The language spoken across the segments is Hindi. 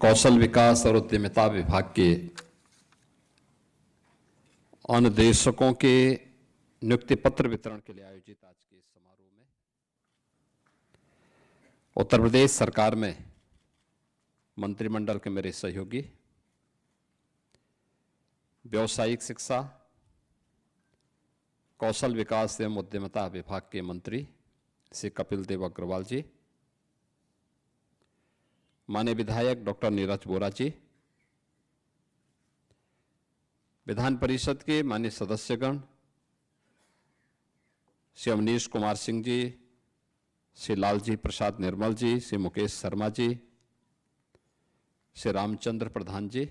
कौशल विकास और उद्यमिता विभाग के अनुदेशकों के नियुक्ति पत्र वितरण के लिए आयोजित आज के इस समारोह में उत्तर प्रदेश सरकार में मंत्रिमंडल के मेरे सहयोगी, व्यावसायिक शिक्षा, कौशल विकास एवं उद्यमिता विभाग के मंत्री श्री कपिल देव अग्रवाल जी, माननीय विधायक डॉक्टर नीरज वोरा जी, विधान परिषद के माननीय सदस्यगण श्री अवनीश कुमार सिंह जी, श्री लालजी प्रसाद निर्मल जी, श्री मुकेश शर्मा जी, श्री रामचंद्र प्रधान जी,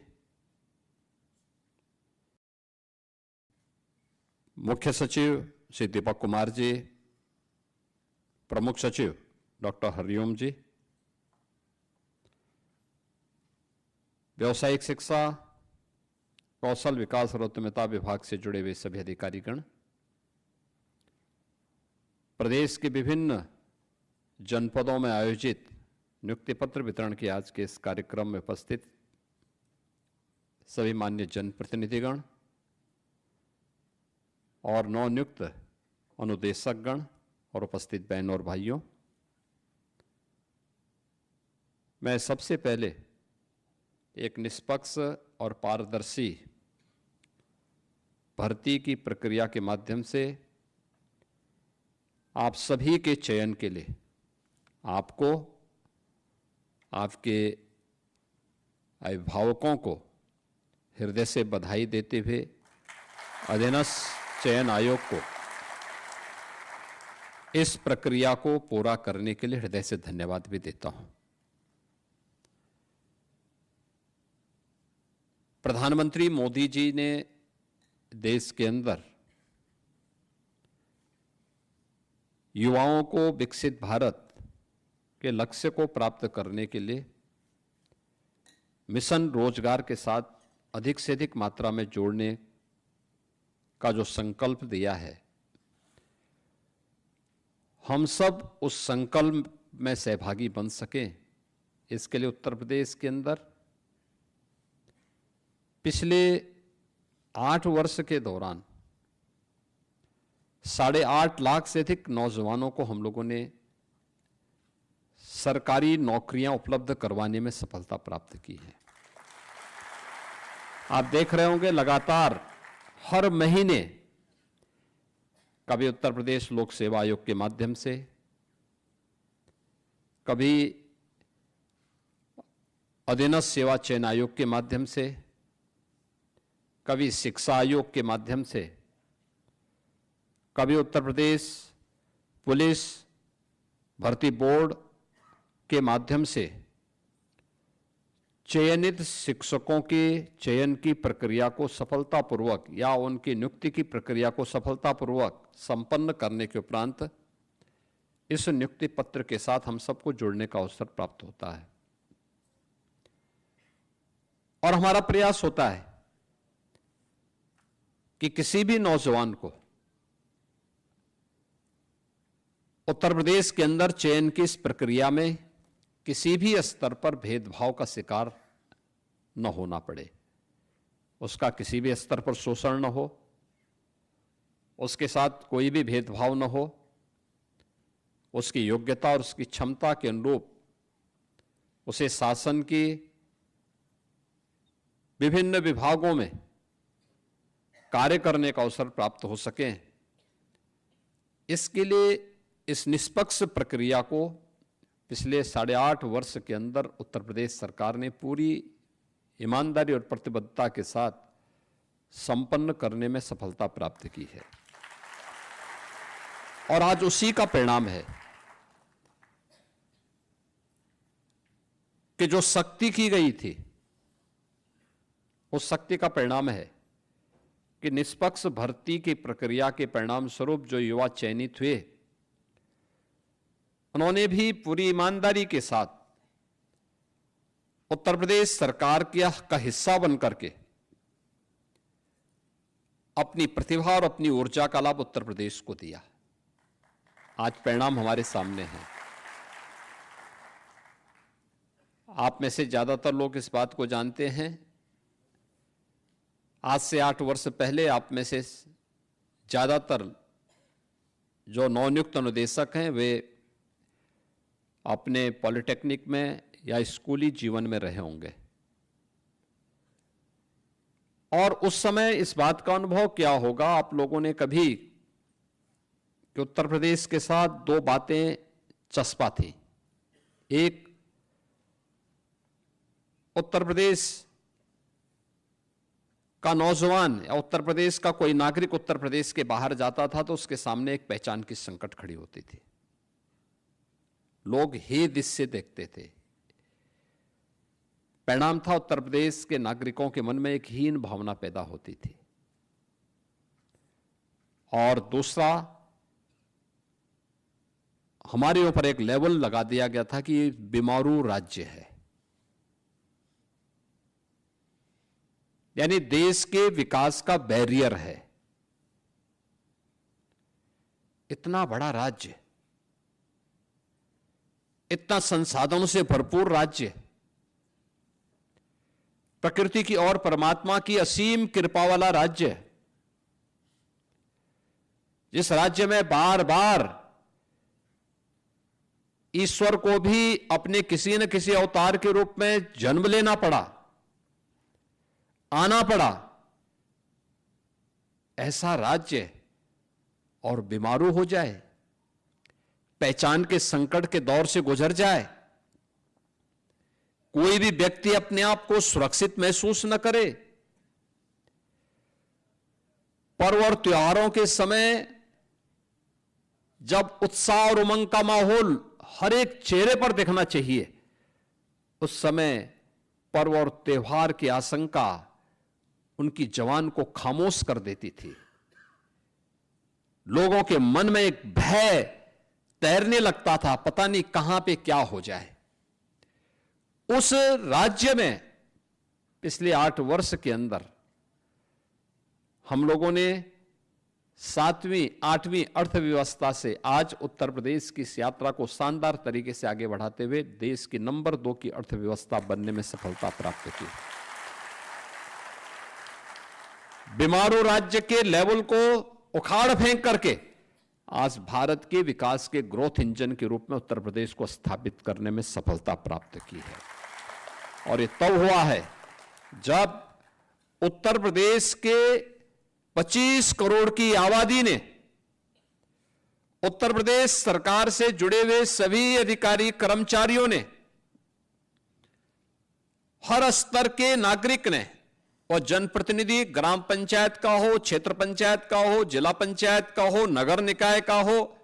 मुख्य सचिव श्री दीपक कुमार जी, प्रमुख सचिव डॉक्टर हरिओम जी, व्यावसायिक शिक्षा, कौशल विकास और उद्यमिता विभाग से जुड़े हुए सभी अधिकारीगण, प्रदेश के विभिन्न जनपदों में आयोजित नियुक्ति पत्र वितरण के आज के इस कार्यक्रम में उपस्थित सभी मान्य जनप्रतिनिधिगण और नवनियुक्त अनुदेशकगण और उपस्थित बहनों और भाइयों, मैं सबसे पहले एक निष्पक्ष और पारदर्शी भर्ती की प्रक्रिया के माध्यम से आप सभी के चयन के लिए आपको, आपके अभिभावकों को हृदय से बधाई देते हुए अधीनस्थ चयन आयोग को इस प्रक्रिया को पूरा करने के लिए हृदय से धन्यवाद भी देता हूं। प्रधानमंत्री मोदी जी ने देश के अंदर युवाओं को विकसित भारत के लक्ष्य को प्राप्त करने के लिए मिशन रोजगार के साथ अधिक से अधिक मात्रा में जोड़ने का जो संकल्प दिया है, हम सब उस संकल्प में सहभागी बन सकें, इसके लिए उत्तर प्रदेश के अंदर पिछले 8 वर्ष के दौरान 8.5 लाख से अधिक नौजवानों को हम लोगों ने सरकारी नौकरियां उपलब्ध करवाने में सफलता प्राप्त की है। आप देख रहे होंगे लगातार हर महीने कभी उत्तर प्रदेश लोक सेवा आयोग के माध्यम से, कभी अधीनस्थ सेवा चयन आयोग के माध्यम से, कभी शिक्षा आयोग के माध्यम से, कभी उत्तर प्रदेश पुलिस भर्ती बोर्ड के माध्यम से चयनित शिक्षकों के चयन की प्रक्रिया को सफलतापूर्वक या उनकी नियुक्ति की प्रक्रिया को सफलतापूर्वक संपन्न करने के उपरांत इस नियुक्ति पत्र के साथ हम सबको जुड़ने का अवसर प्राप्त होता है। और हमारा प्रयास होता है कि किसी भी नौजवान को उत्तर प्रदेश के अंदर चयन की इस प्रक्रिया में किसी भी स्तर पर भेदभाव का शिकार न होना पड़े, उसका किसी भी स्तर पर शोषण न हो, उसके साथ कोई भी भेदभाव न हो, उसकी योग्यता और उसकी क्षमता के अनुरूप उसे शासन की विभिन्न विभागों में कार्य करने का अवसर प्राप्त हो सके। इसके लिए इस निष्पक्ष प्रक्रिया को पिछले 8.5 वर्ष के अंदर उत्तर प्रदेश सरकार ने पूरी ईमानदारी और प्रतिबद्धता के साथ संपन्न करने में सफलता प्राप्त की है। और आज उसी का परिणाम है कि जो सख्ती की गई थी, उस सख्ती का परिणाम है कि निष्पक्ष भर्ती की प्रक्रिया के परिणाम स्वरूप जो युवा चयनित हुए, उन्होंने भी पूरी ईमानदारी के साथ उत्तर प्रदेश सरकार का हिस्सा बनकर के अपनी प्रतिभा और अपनी ऊर्जा का लाभ उत्तर प्रदेश को दिया। आज परिणाम हमारे सामने है। आप में से ज्यादातर लोग इस बात को जानते हैं। आज से 8 वर्ष पहले आप में से ज्यादातर जो नवनियुक्त अनुदेशक हैं वे अपने पॉलिटेक्निक में या स्कूली जीवन में रहे होंगे, और उस समय इस बात का अनुभव क्या होगा आप लोगों ने कभी कि उत्तर प्रदेश के साथ दो बातें चस्पा थी। एक, उत्तर प्रदेश का नौजवान या उत्तर प्रदेश का कोई नागरिक उत्तर प्रदेश के बाहर जाता था तो उसके सामने एक पहचान की संकट खड़ी होती थी। लोग हे दिस से देखते थे। परिणाम था उत्तर प्रदेश के नागरिकों के मन में एक हीन भावना पैदा होती थी। और दूसरा, हमारे ऊपर एक लेवल लगा दिया गया था कि ये बीमारू राज्य है, यानी देश के विकास का बैरियर है। इतना बड़ा राज्य, इतना संसाधनों से भरपूर राज्य, प्रकृति की और परमात्मा की असीम कृपा वाला राज्य, जिस राज्य में बार बार ईश्वर को भी अपने किसी न किसी अवतार के रूप में जन्म लेना पड़ा, आना पड़ा, ऐसा राज्य और बीमारू हो जाए, पहचान के संकट के दौर से गुजर जाए, कोई भी व्यक्ति अपने आप को सुरक्षित महसूस न करे, पर्व और त्योहारों के समय जब उत्साह और उमंग का माहौल हर एक चेहरे पर दिखना चाहिए, उस समय पर्व और त्योहार की आशंका उनकी जवान को खामोश कर देती थी। लोगों के मन में एक भय तैरने लगता था, पता नहीं कहां पे क्या हो जाए। उस राज्य में पिछले 8 वर्ष के अंदर हम लोगों ने 7वीं 8वीं अर्थव्यवस्था से आज उत्तर प्रदेश की इस यात्रा को शानदार तरीके से आगे बढ़ाते हुए देश की नंबर 2 की अर्थव्यवस्था बनने में सफलता प्राप्त की। बीमारू राज्य के लेवल को उखाड़ फेंक करके आज भारत के विकास के ग्रोथ इंजन के रूप में उत्तर प्रदेश को स्थापित करने में सफलता प्राप्त की है। और ये तब हुआ है जब उत्तर प्रदेश के 25 करोड़ की आबादी ने उत्तर प्रदेश सरकार से जुड़े हुए सभी अधिकारी कर्मचारियों ने, हर स्तर के नागरिक ने, और जनप्रतिनिधि ग्राम पंचायत का हो, क्षेत्र पंचायत का हो, जिला पंचायत का हो, नगर निकाय का हो,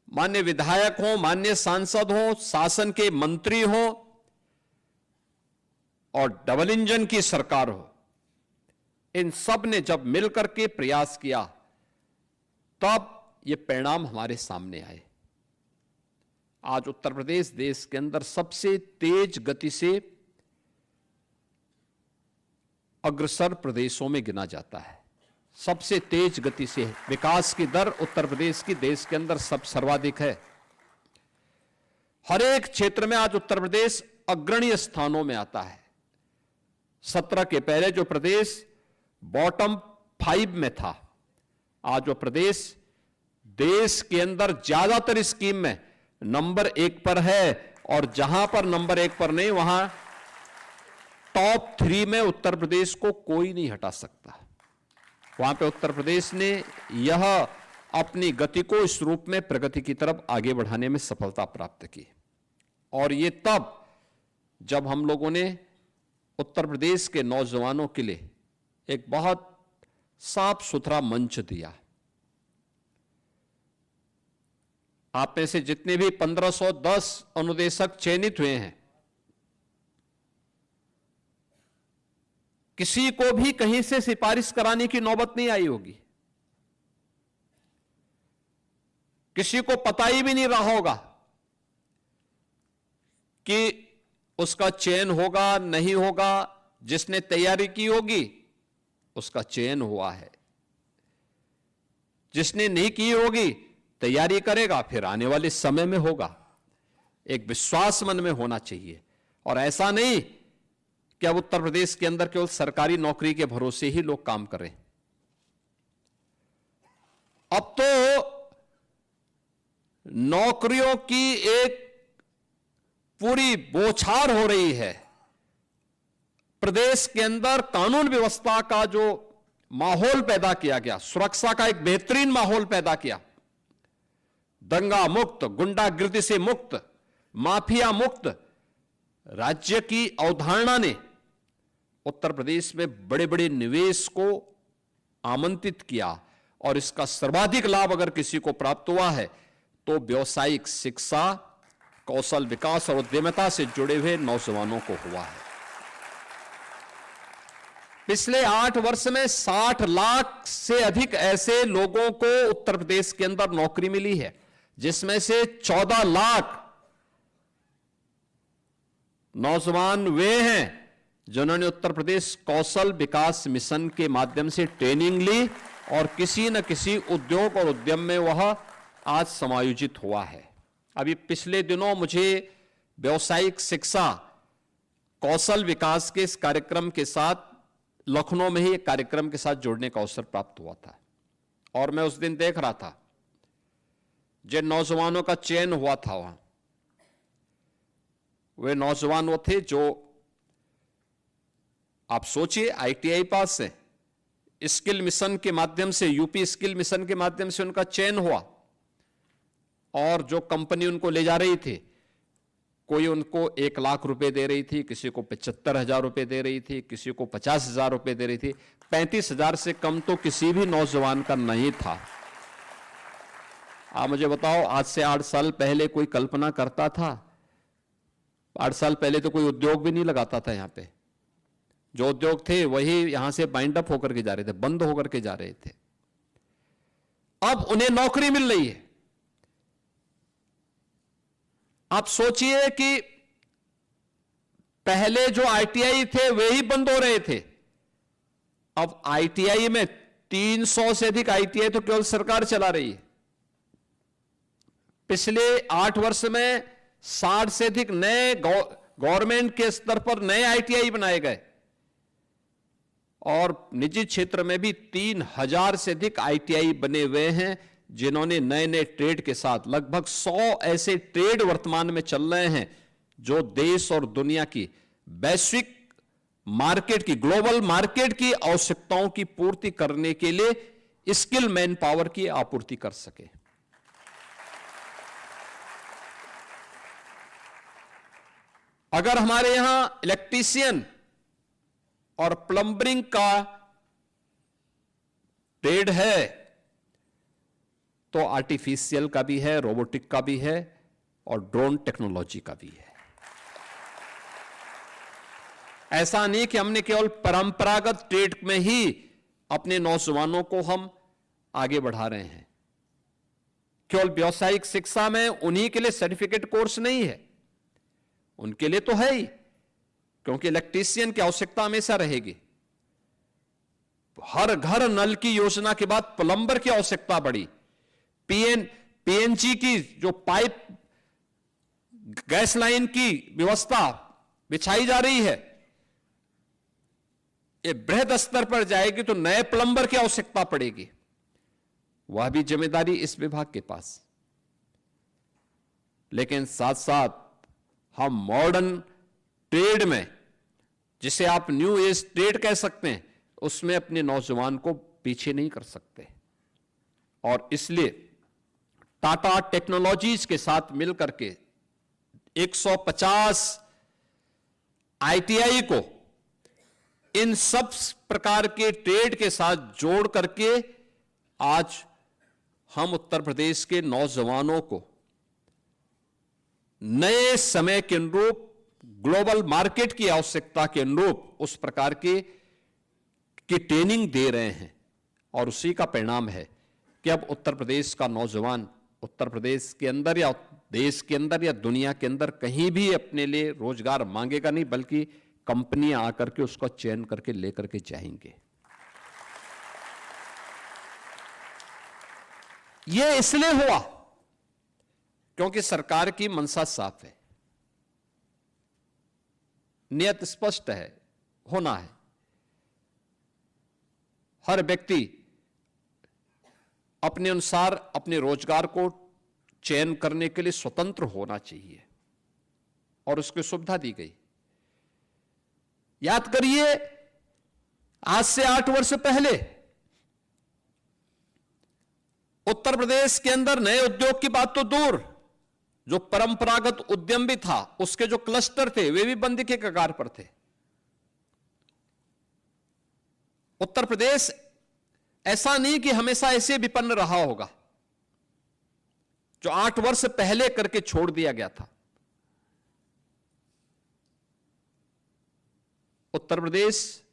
मान्य विधायक हो, मान्य सांसद हो, शासन के मंत्री हो और डबल इंजन की सरकार हो, इन सब ने जब मिलकर के प्रयास किया तब ये परिणाम हमारे सामने आए। आज उत्तर प्रदेश देश के अंदर सबसे तेज गति से अग्रसर प्रदेशों में गिना जाता है। सबसे तेज गति से विकास की दर उत्तर प्रदेश की देश के अंदर सब सर्वाधिक है। हर एक क्षेत्र में आज उत्तर प्रदेश अग्रणी स्थानों में आता है। 17 के पहले जो प्रदेश बॉटम 5 में था, आज वो प्रदेश देश के अंदर ज्यादातर स्कीम में नंबर 1 पर है, और जहां पर नंबर 1 पर नहीं, वहां टॉप 3 में उत्तर प्रदेश को कोई नहीं हटा सकता। वहां पे उत्तर प्रदेश ने यह अपनी गति को इस रूप में प्रगति की तरफ आगे बढ़ाने में सफलता प्राप्त की। और ये तब जब हम लोगों ने उत्तर प्रदेश के नौजवानों के लिए एक बहुत साफ सुथरा मंच दिया। आप में से जितने भी 1510 अनुदेशक चयनित हुए हैं, किसी को भी कहीं से सिफारिश कराने की नौबत नहीं आई होगी। किसी को पता ही भी नहीं रहा होगा कि उसका चयन होगा नहीं होगा। जिसने तैयारी की होगी उसका चयन हुआ है, जिसने नहीं की होगी तैयारी करेगा, फिर आने वाले समय में होगा। एक विश्वास मन में होना चाहिए। और ऐसा नहीं कि अब उत्तर प्रदेश के अंदर केवल सरकारी नौकरी के भरोसे ही लोग काम करें। अब तो नौकरियों की एक पूरी बौछार हो रही है। प्रदेश के अंदर कानून व्यवस्था का जो माहौल पैदा किया गया, सुरक्षा का एक बेहतरीन माहौल पैदा किया, दंगा मुक्त, गुंडागिर्दी से मुक्त, माफिया मुक्त राज्य की अवधारणा ने उत्तर प्रदेश में बड़े बड़े निवेश को आमंत्रित किया। और इसका सर्वाधिक लाभ अगर किसी को प्राप्त हुआ है तो व्यावसायिक शिक्षा, कौशल विकास और उद्यमिता से जुड़े हुए नौजवानों को हुआ है। पिछले 8 वर्ष में 60 लाख से अधिक ऐसे लोगों को उत्तर प्रदेश के अंदर नौकरी मिली है, जिसमें से 14 लाख नौजवान वे हैं जिन्होंने उत्तर प्रदेश कौशल विकास मिशन के माध्यम से ट्रेनिंग ली और किसी न किसी उद्योग और उद्यम में वह आज समायोजित हुआ है। अभी पिछले दिनों मुझे व्यावसायिक शिक्षा कौशल विकास के इस कार्यक्रम के साथ लखनऊ में ही एक कार्यक्रम के साथ जुड़ने का अवसर प्राप्त हुआ था और मैं उस दिन देख रहा था जिन नौजवानों का चयन हुआ था वहां, वे नौजवान वो थे जो, आप सोचिए, आईटीआई पास है, स्किल मिशन के माध्यम से, यूपी स्किल मिशन के माध्यम से उनका चयन हुआ और जो कंपनी उनको ले जा रही थी, कोई उनको 1 लाख रुपए दे रही थी, किसी को 75,000 रुपए दे रही थी, किसी को 50,000 रुपए दे रही थी। 35,000 से कम तो किसी भी नौजवान का नहीं था। आप मुझे बताओ, आज से 8 साल पहले कोई कल्पना करता था? 8 साल पहले तो कोई उद्योग भी नहीं लगाता था यहां पे। जो उद्योग थे वही यहां से बाइंड अप होकर के जा रहे थे, बंद होकर के जा रहे थे। अब उन्हें नौकरी मिल रही है। आप सोचिए कि पहले जो आईटीआई थे वे ही बंद हो रहे थे, अब आईटीआई में 300 से अधिक आईटीआई तो केवल सरकार चला रही है। पिछले 8 वर्ष में 60 से अधिक नए गवर्नमेंट के स्तर पर नए आईटीआई बनाए गए और निजी क्षेत्र में भी 3,000 से अधिक आईटीआई बने हुए हैं, जिन्होंने नए नए ट्रेड के साथ, लगभग 100 ऐसे ट्रेड वर्तमान में चल रहे हैं जो देश और दुनिया की वैश्विक मार्केट की, ग्लोबल मार्केट की आवश्यकताओं की पूर्ति करने के लिए स्किल मैन पावर की आपूर्ति कर सके। अगर हमारे यहां इलेक्ट्रीशियन और प्लम्बरिंग का ट्रेड है तो आर्टिफिशियल का भी है, रोबोटिक का भी है और ड्रोन टेक्नोलॉजी का भी है। ऐसा नहीं कि हमने केवल परंपरागत ट्रेड में ही अपने नौजवानों को हम आगे बढ़ा रहे हैं। केवल व्यावसायिक शिक्षा में उन्हीं के लिए सर्टिफिकेट कोर्स नहीं है, उनके लिए तो है ही, क्योंकि इलेक्ट्रीशियन की आवश्यकता हमेशा रहेगी। हर घर नल की योजना के बाद प्लम्बर की आवश्यकता बढ़ी। पीएनजी की जो पाइप गैस लाइन की व्यवस्था बिछाई जा रही है, ये बृहद स्तर पर जाएगी तो नए प्लम्बर की आवश्यकता पड़ेगी। वह भी जिम्मेदारी इस विभाग के पास। लेकिन साथ साथ हम मॉडर्न ट्रेड में, जिसे आप न्यू एज ट्रेड कह सकते हैं, उसमें अपने नौजवान को पीछे नहीं कर सकते। और इसलिए टाटा टेक्नोलॉजीज के साथ मिलकर के 150 आईटीआई को इन सब प्रकार के ट्रेड के साथ जोड़ करके आज हम उत्तर प्रदेश के नौजवानों को नए समय के अनुरूप, ग्लोबल मार्केट की आवश्यकता के अनुरूप उस प्रकार की ट्रेनिंग दे रहे हैं। और उसी का परिणाम है कि अब उत्तर प्रदेश का नौजवान उत्तर प्रदेश के अंदर या देश के अंदर या दुनिया के अंदर कहीं भी अपने लिए रोजगार मांगेगा नहीं, बल्कि कंपनियां आकर के उसका चयन करके लेकर के जाएंगे। यह इसलिए हुआ क्योंकि सरकार की मंशा साफ है। नियत स्पष्ट है, होना है। हर व्यक्ति अपने अनुसार अपने रोजगार को चयन करने के लिए स्वतंत्र होना चाहिए और उसकी सुविधा दी गई। याद करिए, आज से 8 वर्ष पहले उत्तर प्रदेश के अंदर नए उद्योग की बात तो दूर, जो परंपरागत उद्यम भी था, उसके जो क्लस्टर थे वे भी बंद के कगार पर थे। उत्तर प्रदेश ऐसा नहीं कि हमेशा ऐसे विपन्न रहा होगा, जो 8 वर्ष पहले करके छोड़ दिया गया था। उत्तर प्रदेश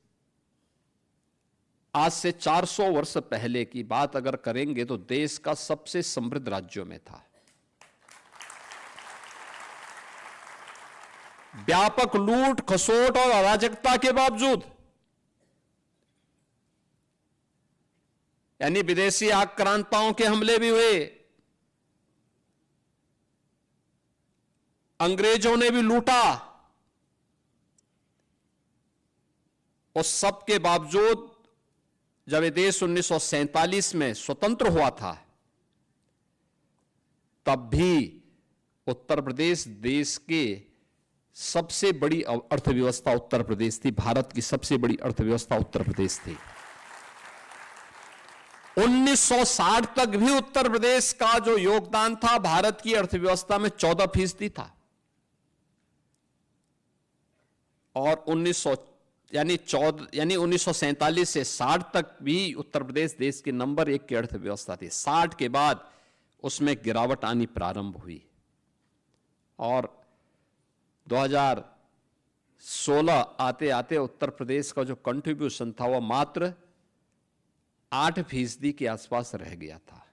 आज से 400 वर्ष पहले की बात अगर करेंगे तो देश का सबसे समृद्ध राज्यों में था। व्यापक लूट खसोट और अराजकता के बावजूद, यानी विदेशी आक्रांताओं के हमले भी हुए, अंग्रेजों ने भी लूटा, उस सब के बावजूद जब ये देश 1947 में स्वतंत्र हुआ था, तब भी उत्तर प्रदेश देश के सबसे बड़ी अर्थव्यवस्था उत्तर प्रदेश थी। भारत की सबसे बड़ी अर्थव्यवस्था उत्तर प्रदेश थी। 1960 तक भी उत्तर प्रदेश का जो योगदान था भारत की अर्थव्यवस्था में 14% था। और 1947 से 60 तक भी उत्तर प्रदेश देश के नंबर 1 की अर्थव्यवस्था थी। 60 के बाद उसमें गिरावट आनी प्रारंभ हुई और 2016 आते आते उत्तर प्रदेश का जो कंट्रीब्यूशन था वह मात्र 8% के आसपास रह गया था।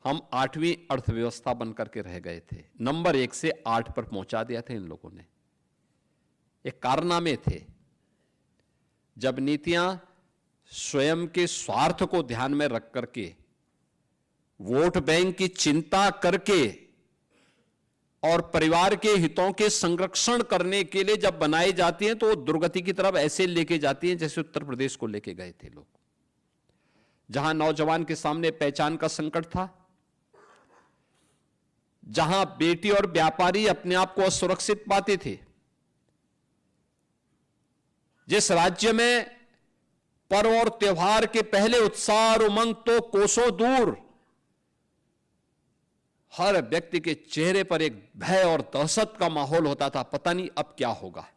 हम 8वीं अर्थव्यवस्था बनकर के रह गए थे। नंबर 1 से 8 पर पहुंचा दिया था इन लोगों ने। एक कारनामे थे। जब नीतियां स्वयं के स्वार्थ को ध्यान में रख करके, वोट बैंक की चिंता करके और परिवार के हितों के संरक्षण करने के लिए जब बनाई जाती हैं तो वो दुर्गति की तरफ ऐसे लेके जाती हैं जैसे उत्तर प्रदेश को लेके गए थे लोग। जहां नौजवान के सामने पहचान का संकट था, जहां बेटी और व्यापारी अपने आप को असुरक्षित पाते थे, जिस राज्य में पर्व और त्योहार के पहले उत्साह और उमंग तो कोसों दूर, हर व्यक्ति के चेहरे पर एक भय और दहशत का माहौल होता था, पता नहीं अब क्या होगा,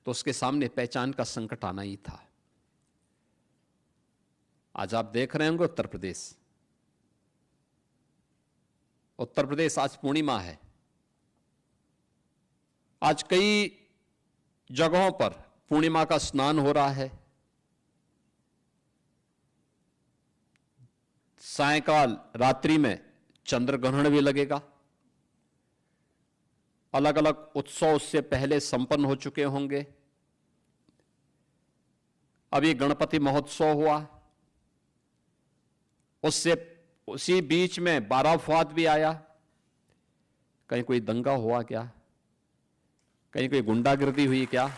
तो उसके सामने पहचान का संकट आना ही था। आज आप देख रहे होंगे उत्तर प्रदेश आज पूर्णिमा है। आज कई जगहों पर पूर्णिमा का स्नान हो रहा है। सायंकाल रात्रि में चंद्र ग्रहण भी लगेगा। अलग अलग उत्सव उससे पहले संपन्न हो चुके होंगे। अभी गणपति महोत्सव हुआ, उसी बीच में बारह फुआद भी आया। कहीं कोई दंगा हुआ क्या? कहीं कोई गुंडागिर्दी हुई क्या?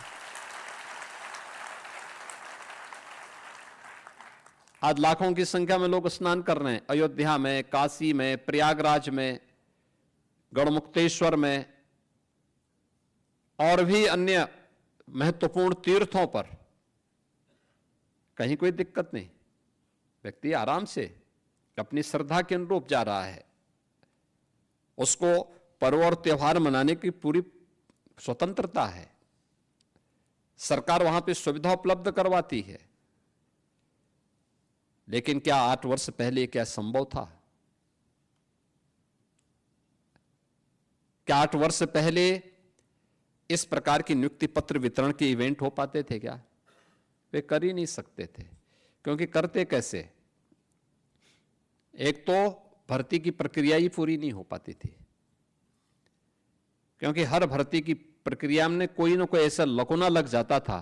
आज लाखों की संख्या में लोग स्नान कर रहे हैं। अयोध्या में, काशी में, प्रयागराज में, गढ़मुक्तेश्वर में और भी अन्य महत्वपूर्ण तीर्थों पर कहीं कोई दिक्कत नहीं। व्यक्ति आराम से अपनी श्रद्धा के अनुरूप जा रहा है। उसको पर्व और त्योहार मनाने की पूरी स्वतंत्रता है। सरकार वहां पे सुविधा उपलब्ध करवाती है। लेकिन क्या 8 वर्ष पहले क्या संभव था? क्या 8 वर्ष पहले इस प्रकार की नियुक्ति पत्र वितरण के इवेंट हो पाते थे क्या? वे कर ही नहीं सकते थे। क्योंकि करते कैसे? एक तो भर्ती की प्रक्रिया ही पूरी नहीं हो पाती थी, क्योंकि हर भर्ती की प्रक्रिया में कोई ना कोई ऐसा लकुना लग जाता था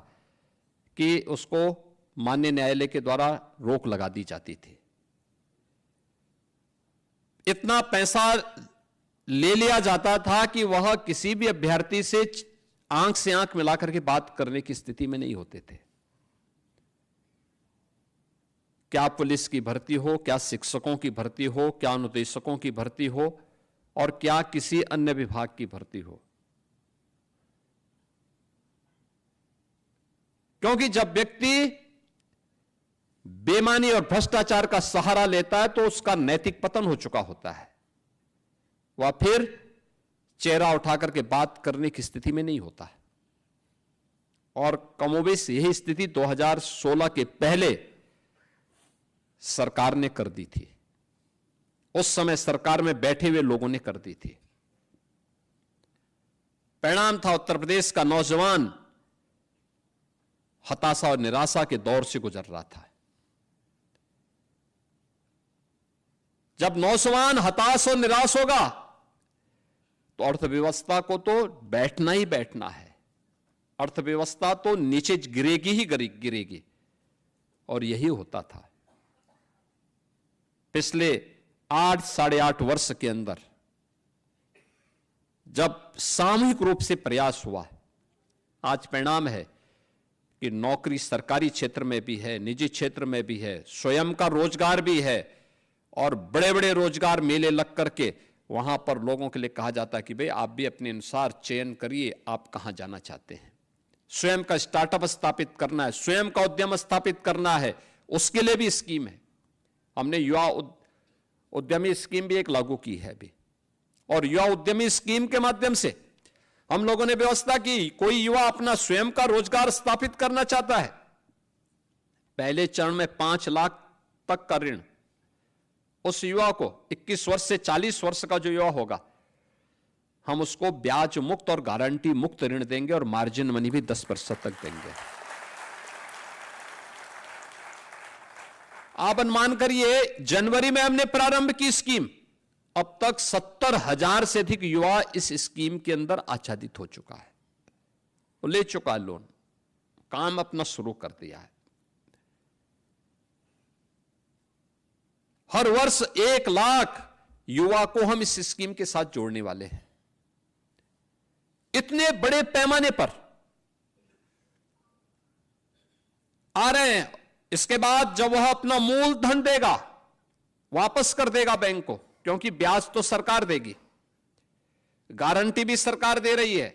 कि उसको माननीय न्यायालय के द्वारा रोक लगा दी जाती थी। इतना पैसा ले लिया जाता था कि वह किसी भी अभ्यर्थी से आंख से आंख मिलाकर के बात करने की स्थिति में नहीं होते थे। क्या पुलिस की भर्ती हो, क्या शिक्षकों की भर्ती हो, क्या अनुदेशकों की भर्ती हो, और क्या किसी अन्य विभाग की भर्ती हो। क्योंकि जब व्यक्ति बेईमानी और भ्रष्टाचार का सहारा लेता है तो उसका नैतिक पतन हो चुका होता है, वह फिर चेहरा उठाकर के बात करने की स्थिति में नहीं होता है। और कमोबेश यही स्थिति 2016 के पहले सरकार ने कर दी थी, उस समय सरकार में बैठे हुए लोगों ने कर दी थी। परिणाम था उत्तर प्रदेश का नौजवान हताशा और निराशा के दौर से गुजर रहा था। जब नौजवान हताश और निराश होगा तो अर्थव्यवस्था को तो बैठना ही बैठना है, अर्थव्यवस्था तो नीचे गिरेगी ही गिरेगी। और यही होता था। पिछले 8 साढ़े 8 वर्ष के अंदर जब सामूहिक रूप से प्रयास हुआ, आज परिणाम है कि नौकरी सरकारी क्षेत्र में भी है, निजी क्षेत्र में भी है, स्वयं का रोजगार भी है, और बड़े बड़े रोजगार मेले लग करके वहां पर लोगों के लिए कहा जाता है कि भाई आप भी अपने अनुसार चयन करिए, आप कहां जाना चाहते हैं। स्वयं का स्टार्टअप स्थापित करना है, स्वयं का उद्यम स्थापित करना है, उसके लिए भी स्कीम है। हमने युवा उद्यमी स्कीम भी एक लागू की है अभी, और युवा उद्यमी स्कीम के माध्यम से हम लोगों ने व्यवस्था की, कोई युवा अपना स्वयं का रोजगार स्थापित करना चाहता है, पहले चरण में 5 लाख तक का ऋण उस युवा को, 21 वर्ष से 40 वर्ष का जो युवा होगा, हम उसको ब्याज मुक्त और गारंटी मुक्त ऋण देंगे, और मार्जिन मनी भी 10% तक देंगे। आप अनुमान करिए, जनवरी में हमने प्रारंभ की स्कीम, अब तक 70,000 से अधिक युवा इस स्कीम के अंदर आच्छादित हो चुका है, वो ले चुका है लोन, काम अपना शुरू कर दिया है। हर वर्ष 1 लाख युवा को हम इस स्कीम के साथ जोड़ने वाले हैं। इतने बड़े पैमाने पर आ रहे हैं। इसके बाद जब वह अपना मूलधन देगा, वापस कर देगा बैंक को, क्योंकि ब्याज तो सरकार देगी, गारंटी भी सरकार दे रही है,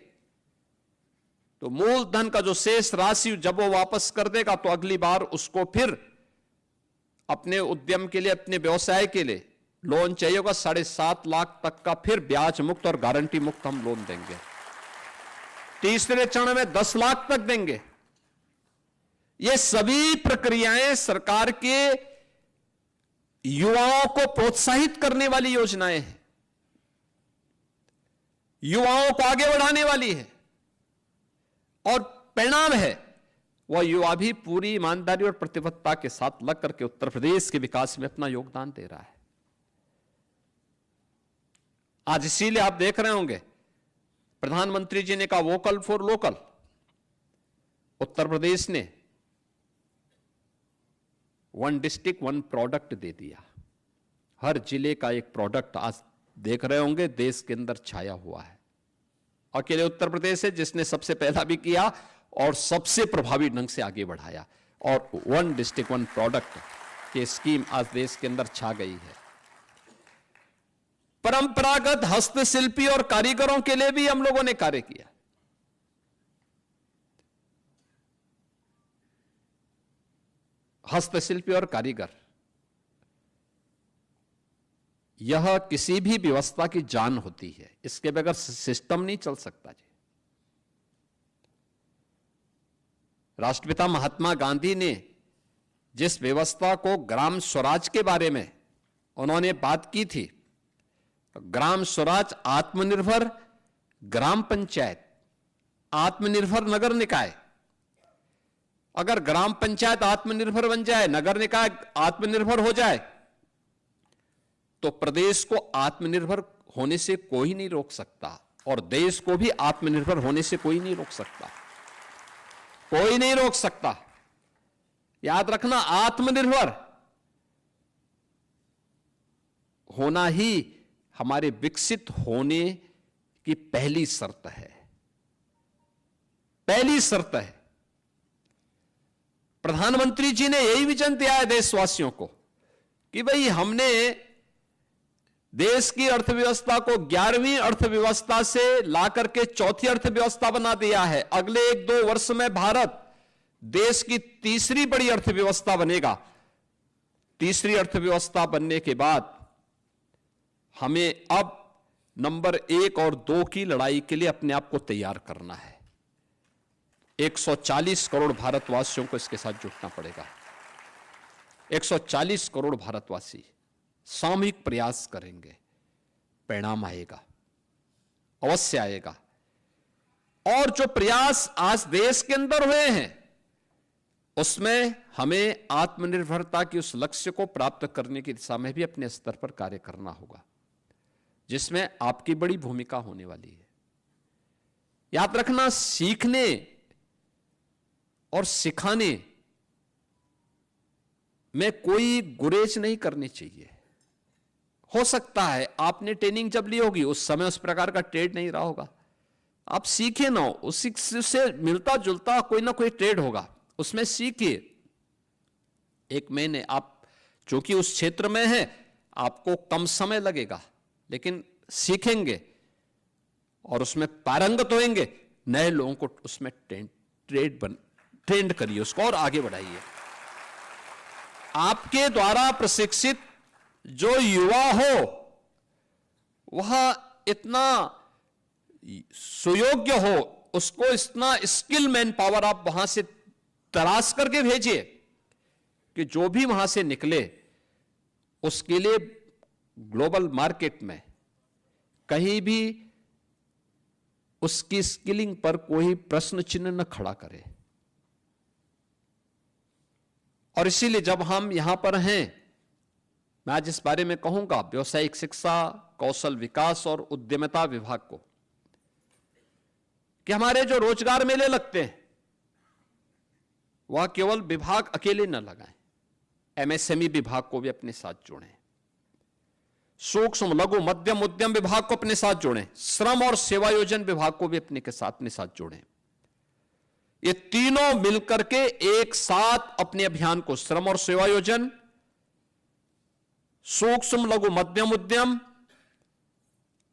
तो मूलधन का जो शेष राशि जब वो वापस कर देगा तो अगली बार उसको फिर अपने उद्यम के लिए, अपने व्यवसाय के लिए लोन चाहिए होगा 7.5 लाख तक का, फिर ब्याज मुक्त और गारंटी मुक्त हम लोन देंगे। तीसरे चरण में 10 लाख तक देंगे। ये सभी प्रक्रियाएं सरकार के युवाओं को प्रोत्साहित करने वाली योजनाएं हैं, युवाओं को आगे बढ़ाने वाली है, और परिणाम है वह युवा भी पूरी ईमानदारी और प्रतिबद्धता के साथ लग करके उत्तर प्रदेश के विकास में अपना योगदान दे रहा है। आज इसीलिए आप देख रहे होंगे प्रधानमंत्री जी ने कहा vocal for local. Uttar Pradesh ने 1 डिस्ट्रिक्ट 1 प्रोडक्ट दे दिया। हर जिले का एक प्रोडक्ट आज देख रहे होंगे देश के अंदर छाया हुआ है। अकेले उत्तर प्रदेश है जिसने सबसे पहला भी किया और सबसे प्रभावी ढंग से आगे बढ़ाया, और 1 डिस्ट्रिक्ट 1 प्रोडक्ट की स्कीम आज देश के अंदर छा गई है। परंपरागत हस्तशिल्पी और कारीगरों के लिए भी हम लोगों ने कार्य किया। हस्तशिल्पी और कारीगर, यह किसी भी व्यवस्था की जान होती है, इसके बगैर सिस्टम नहीं चल सकता जी। राष्ट्रपिता महात्मा गांधी ने जिस व्यवस्था को ग्राम स्वराज के बारे में उन्होंने बात की थी, ग्राम स्वराज, आत्मनिर्भर ग्राम पंचायत, आत्मनिर्भर नगर निकाय। अगर ग्राम पंचायत आत्मनिर्भर बन जाए, नगर निकाय आत्मनिर्भर हो जाए, तो प्रदेश को आत्मनिर्भर होने से कोई नहीं रोक सकता, और देश को भी आत्मनिर्भर होने से कोई नहीं रोक सकता, कोई नहीं रोक सकता। याद रखना, आत्मनिर्भर होना ही हमारे विकसित होने की पहली शर्त है। पहली शर्त है। प्रधानमंत्री जी ने यही विजन दिया है देशवासियों को कि भाई हमने देश की अर्थव्यवस्था को 11वीं अर्थव्यवस्था से लाकर के चौथी अर्थव्यवस्था बना दिया है। अगले 1-2 वर्ष में भारत देश की तीसरी बड़ी अर्थव्यवस्था बनेगा। तीसरी अर्थव्यवस्था बनने के बाद हमें अब नंबर 1 और 2 की लड़ाई के लिए अपने आप को तैयार करना है। 140 करोड़ भारतवासियों को इसके साथ जुटना पड़ेगा। 140 करोड़ भारतवासी सामूहिक प्रयास करेंगे, परिणाम आएगा, अवश्य आएगा। और जो प्रयास आज देश के अंदर हुए हैं उसमें हमें आत्मनिर्भरता की उस लक्ष्य को प्राप्त करने की दिशा में भी अपने स्तर पर कार्य करना होगा, जिसमें आपकी बड़ी भूमिका होने वाली है। याद रखना, सीखने और सिखाने में कोई गुरेज नहीं करनी चाहिए। हो सकता है आपने ट्रेनिंग जब ली होगी उस समय उस प्रकार का ट्रेड नहीं रहा होगा, आप सीखे ना, उसी से मिलता जुलता कोई ना कोई ट्रेड होगा, उसमें सीखिए। एक महीने आप चूंकि उस क्षेत्र में हैं, आपको कम समय लगेगा, लेकिन सीखेंगे और उसमें पारंगत होंगे। नए लोगों को उसमें ट्रेंड करिए, उसको और आगे बढ़ाइए। आपके द्वारा प्रशिक्षित जो युवा हो वह इतना सुयोग्य हो, उसको इतना स्किल मैन पावर आप वहां से तलाश करके भेजिए कि जो भी वहां से निकले उसके लिए ग्लोबल मार्केट में कहीं भी उसकी स्किलिंग पर कोई प्रश्न चिन्ह न खड़ा करे। और इसीलिए जब हम यहां पर हैं, मैं आज इस बारे में कहूंगा व्यावसायिक शिक्षा, कौशल विकास और उद्यमिता विभाग को, कि हमारे जो रोजगार मेले लगते हैं वह केवल विभाग अकेले न लगाएं, एमएसएमई विभाग को भी अपने साथ जोड़ें, सूक्ष्म लघु मध्यम उद्यम विभाग को अपने साथ जोड़ें, श्रम और सेवायोजन विभाग को भी अपने साथ जोड़ें। ये तीनों मिलकर के एक साथ अपने अभियान को, श्रम और सेवायोजन, सूक्ष्म लघु मध्यम उद्यम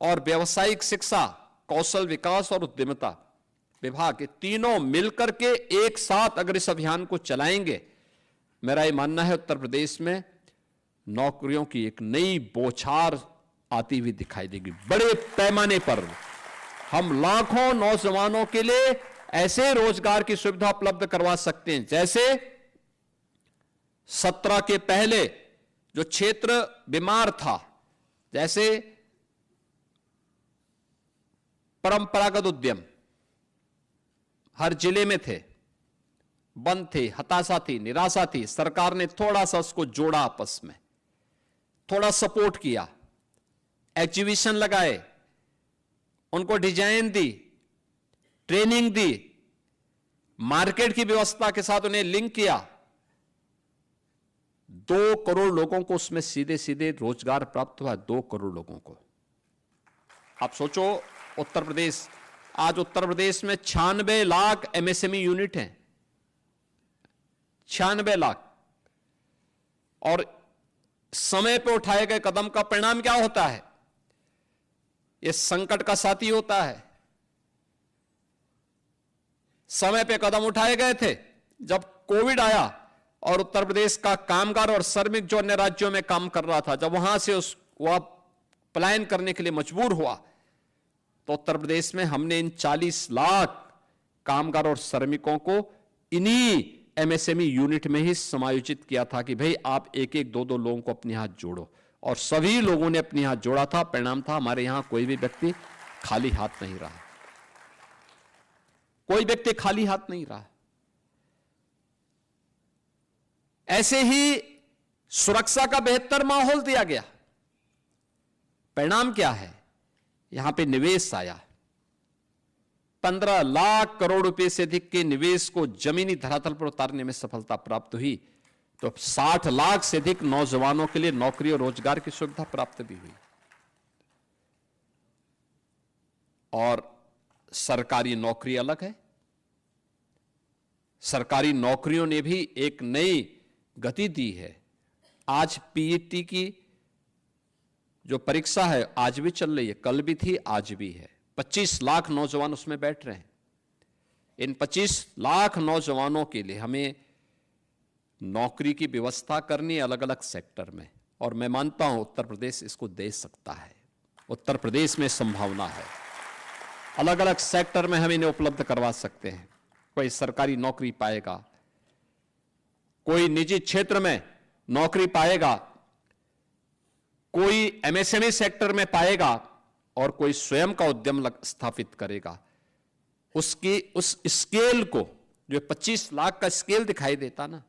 और व्यावसायिक शिक्षा, कौशल विकास और उद्यमिता विभाग, ये तीनों मिलकर के एक साथ अगर इस अभियान को चलाएंगे, मेरा यह मानना है उत्तर प्रदेश में नौकरियों की एक नई बौछार आती हुई दिखाई देगी। बड़े पैमाने पर हम लाखों नौजवानों के लिए ऐसे रोजगार की सुविधा उपलब्ध करवा सकते हैं, जैसे 17 के पहले जो क्षेत्र बीमार था, जैसे परंपरागत उद्यम हर जिले में थे, बंद थे, हताशा थी, निराशा थी, सरकार ने थोड़ा सा उसको जोड़ा, आपस में थोड़ा सपोर्ट किया, एग्जीबिशन लगाए, उनको डिजाइन दी, ट्रेनिंग दी, मार्केट की व्यवस्था के साथ उन्हें लिंक किया। 2 करोड़ लोगों को उसमें सीधे सीधे रोजगार प्राप्त हुआ। 2 करोड़ लोगों को। आप सोचो, उत्तर प्रदेश, आज उत्तर प्रदेश में 96 लाख एमएसएमई यूनिट हैं, 96 लाख। और समय पर उठाए गए कदम का परिणाम क्या होता है? यह संकट का साथी होता है। समय पे कदम उठाए गए थे जब कोविड आया और उत्तर प्रदेश का कामगार और श्रमिक जो अन्य राज्यों में काम कर रहा था, जब वहां से वह पलायन करने के लिए मजबूर हुआ, तो उत्तर प्रदेश में हमने इन 40 लाख कामगार और श्रमिकों को इन्हीं एमएसएमई यूनिट में ही समायोजित किया था कि भाई आप एक एक 2-2 लोगों को अपने हाथ जोड़ो। और सभी लोगों ने अपने हाथ जोड़ा था। परिणाम था, हमारे यहां कोई भी व्यक्ति खाली हाथ नहीं रहा, कोई व्यक्ति खाली हाथ नहीं रहा। ऐसे ही सुरक्षा का बेहतर माहौल दिया गया। परिणाम क्या है? यहां पे निवेश आया। 15 लाख करोड़ रुपए से अधिक के निवेश को जमीनी धरातल पर उतारने में सफलता प्राप्त हुई, तो 60 लाख से अधिक नौजवानों के लिए नौकरी और रोजगार की सुविधा प्राप्त भी हुई। और सरकारी नौकरी अलग है। सरकारी नौकरियों ने भी एक नई गति दी है। आज पीईटी की जो परीक्षा है आज भी चल रही है, कल भी थी, आज भी है। 25 लाख नौजवान उसमें बैठ रहे हैं। इन 25 लाख नौजवानों के लिए हमें नौकरी की व्यवस्था करनी है अलग अलग सेक्टर में, और मैं मानता हूं उत्तर प्रदेश इसको दे सकता है। उत्तर प्रदेश में संभावना है, अलग अलग सेक्टर में हम इन्हें उपलब्ध करवा सकते हैं। कोई सरकारी नौकरी पाएगा, कोई निजी क्षेत्र में नौकरी पाएगा, कोई एमएसएमई सेक्टर में पाएगा, और कोई स्वयं का उद्यम स्थापित करेगा। उसकी उस स्केल को, जो 25 लाख का स्केल दिखाई देता ना,